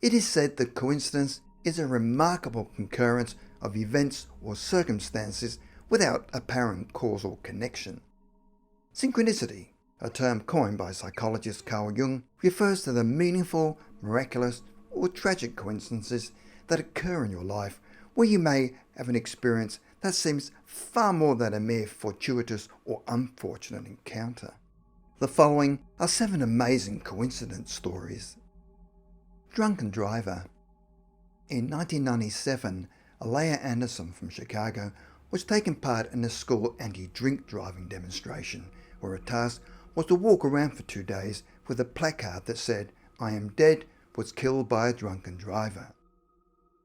It is said that coincidence is a remarkable concurrence of events or circumstances without apparent causal connection. Synchronicity, a term coined by psychologist Carl Jung, refers to the meaningful, miraculous, or tragic coincidences that occur in your life where you may have an experience that seems far more than a mere fortuitous or unfortunate encounter. The following are 7 amazing coincidence stories. Drunken driver. In 1997, Alea Anderson from Chicago was taking part in a school anti-drink driving demonstration where a task was to walk around for 2 days with a placard that said, "I am dead, was killed by a drunken driver."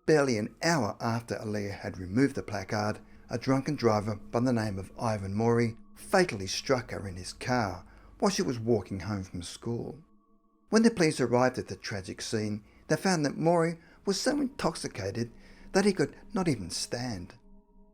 Barely an hour after Alea had removed the placard, a drunken driver by the name of Ivan Mori fatally struck her in his car while she was walking home from school. When the police arrived at the tragic scene, they found that Mori was so intoxicated that he could not even stand.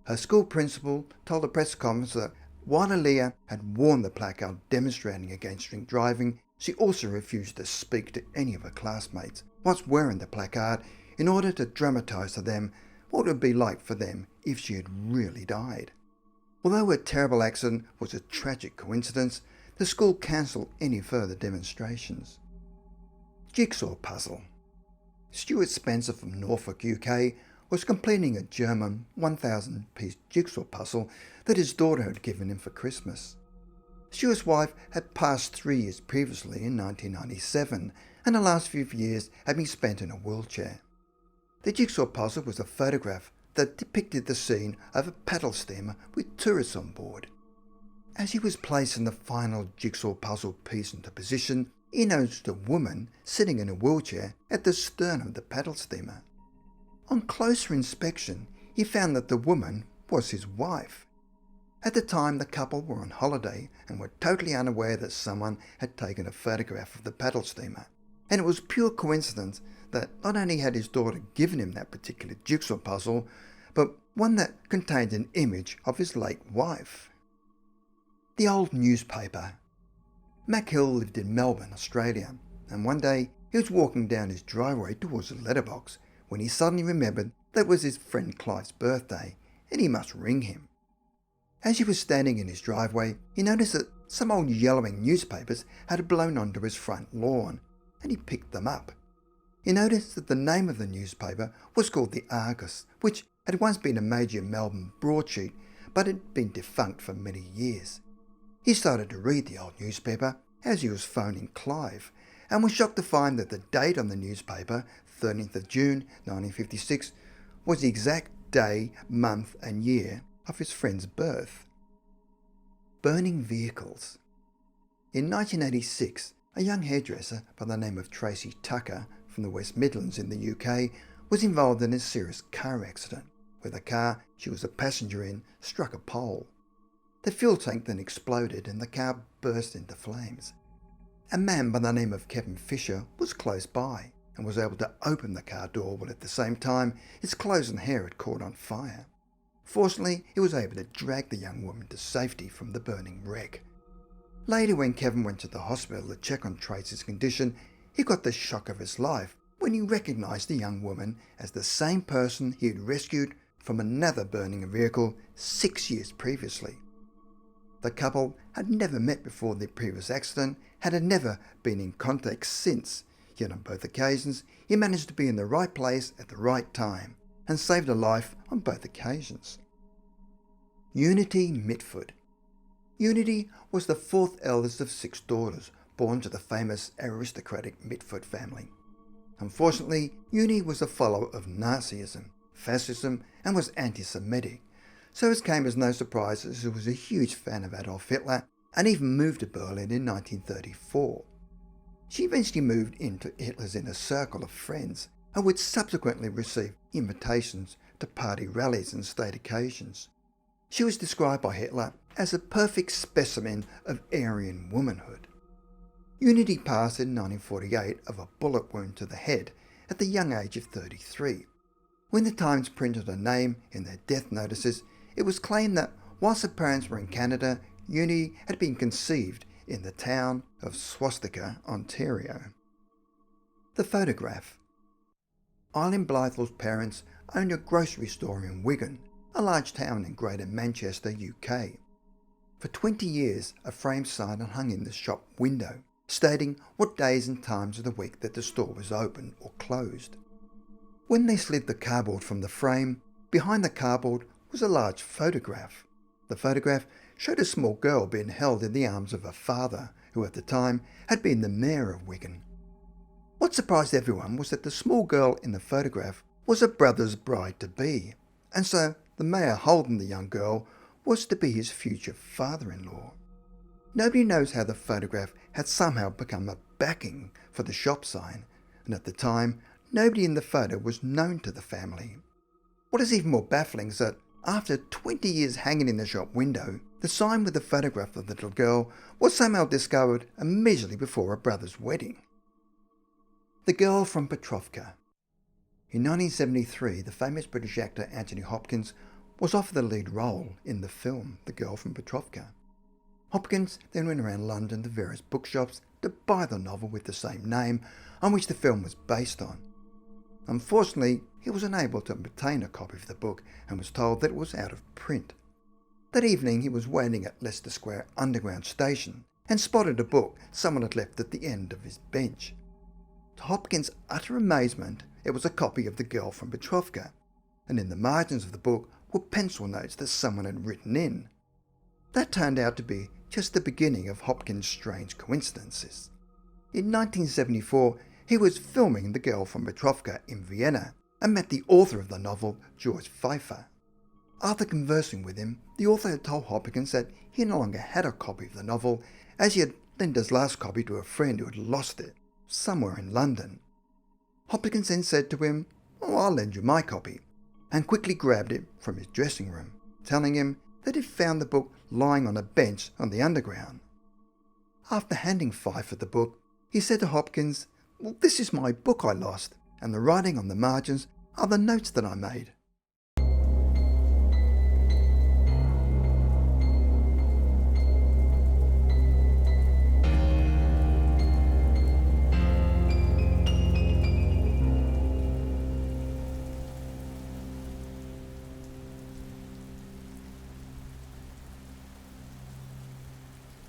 Her school principal told a press conference that while Alea had worn the placard demonstrating against drink driving, she also refused to speak to any of her classmates whilst wearing the placard in order to dramatise to them what it would be like for them if she had really died. Although her terrible accident was a tragic coincidence, the school cancelled any further demonstrations. Jigsaw puzzle. Stuart Spencer from Norfolk, UK, was completing a German 1,000-piece jigsaw puzzle that his daughter had given him for Christmas. Stuart's wife had passed 3 years previously in 1997, and the last few years had been spent in a wheelchair. The jigsaw puzzle was a photograph that depicted the scene of a paddle steamer with tourists on board. As he was placing the final jigsaw puzzle piece into position, he noticed a woman sitting in a wheelchair at the stern of the paddle steamer. On closer inspection, he found that the woman was his wife. At the time, the couple were on holiday and were totally unaware that someone had taken a photograph of the paddle steamer, and it was pure coincidence that not only had his daughter given him that particular jigsaw puzzle, but one that contained an image of his late wife. The old newspaper. Mac Hill lived in Melbourne, Australia, and one day he was walking down his driveway towards the letterbox when he suddenly remembered that it was his friend Clive's birthday and he must ring him. As he was standing in his driveway, he noticed that some old yellowing newspapers had blown onto his front lawn, and he picked them up. He noticed that the name of the newspaper was called the Argus, which had once been a major Melbourne broadsheet but had been defunct for many years. He started to read the old newspaper as he was phoning Clive, and was shocked to find that the date on the newspaper, 13th of June 1956, was the exact day, month and year of his friend's birth. Burning vehicles. In 1986, a young hairdresser by the name of Tracy Tucker from the West Midlands in the UK was involved in a serious car accident where the car she was a passenger in struck a pole. The fuel tank then exploded and the car burst into flames. A man by the name of Kevin Fisher was close by and was able to open the car door, while at the same time his clothes and hair had caught on fire. Fortunately, he was able to drag the young woman to safety from the burning wreck. Later, when Kevin went to the hospital to check on Tracy's condition, he got the shock of his life when he recognised the young woman as the same person he had rescued from another burning vehicle 6 years previously. The couple had never met before the previous accident and had never been in contact since, yet on both occasions he managed to be in the right place at the right time and saved a life on both occasions. Unity Mitford. Unity was the 4th eldest of 6 daughters born to the famous aristocratic Mitford family. Unfortunately, Unity was a follower of Nazism, fascism and was anti-Semitic, so it came as no surprise as he was a huge fan of Adolf Hitler and even moved to Berlin in 1934. She eventually moved into Hitler's inner circle of friends and would subsequently receive invitations to party rallies and state occasions. She was described by Hitler as a perfect specimen of Aryan womanhood. Unity passed in 1948 of a bullet wound to the head at the young age of 33. When the Times printed her name in their death notices, it was claimed that whilst her parents were in Canada, Unity had been conceived in the town of Swastika, Ontario. The photograph. Eileen Blythell's parents owned a grocery store in Wigan, a large town in Greater Manchester, UK. For 20 years, a frame sign hung in the shop window, stating what days and times of the week that the store was open or closed. When they slid the cardboard from the frame, behind the cardboard was a large photograph. The photograph showed a small girl being held in the arms of her father, who at the time had been the mayor of Wigan. What surprised everyone was that the small girl in the photograph was her brother's bride-to-be, and so the mayor holding the young girl was to be his future father-in-law. Nobody knows how the photograph had somehow become a backing for the shop sign, and at the time, nobody in the photo was known to the family. What is even more baffling is that after 20 years hanging in the shop window, the sign with the photograph of the little girl was somehow discovered immediately before her brother's wedding. The Girl from Petrovka. In 1973, the famous British actor Anthony Hopkins was offered the lead role in the film The Girl from Petrovka. Hopkins then went around London to various bookshops to buy the novel with the same name on which the film was based on. Unfortunately, he was unable to obtain a copy of the book and was told that it was out of print. That evening he was waiting at Leicester Square Underground station and spotted a book someone had left at the end of his bench. To Hopkins' utter amazement, it was a copy of The Girl from Petrovka, and in the margins of the book were pencil notes that someone had written in. That turned out to be just the beginning of Hopkins' strange coincidences. In 1974, he was filming The Girl from Petrovka in Vienna and met the author of the novel, George Pfeiffer. After conversing with him, the author had told Hopkins that he no longer had a copy of the novel, as he had lent his last copy to a friend who had lost it somewhere in London. Hopkins then said to him, "Oh, I'll lend you my copy," and quickly grabbed it from his dressing room, telling him that he'd found the book lying on a bench on the Underground. After handing Pfeiffer the book, he said to Hopkins, "Well, this is my book I lost, and the writing on the margins are the notes that I made."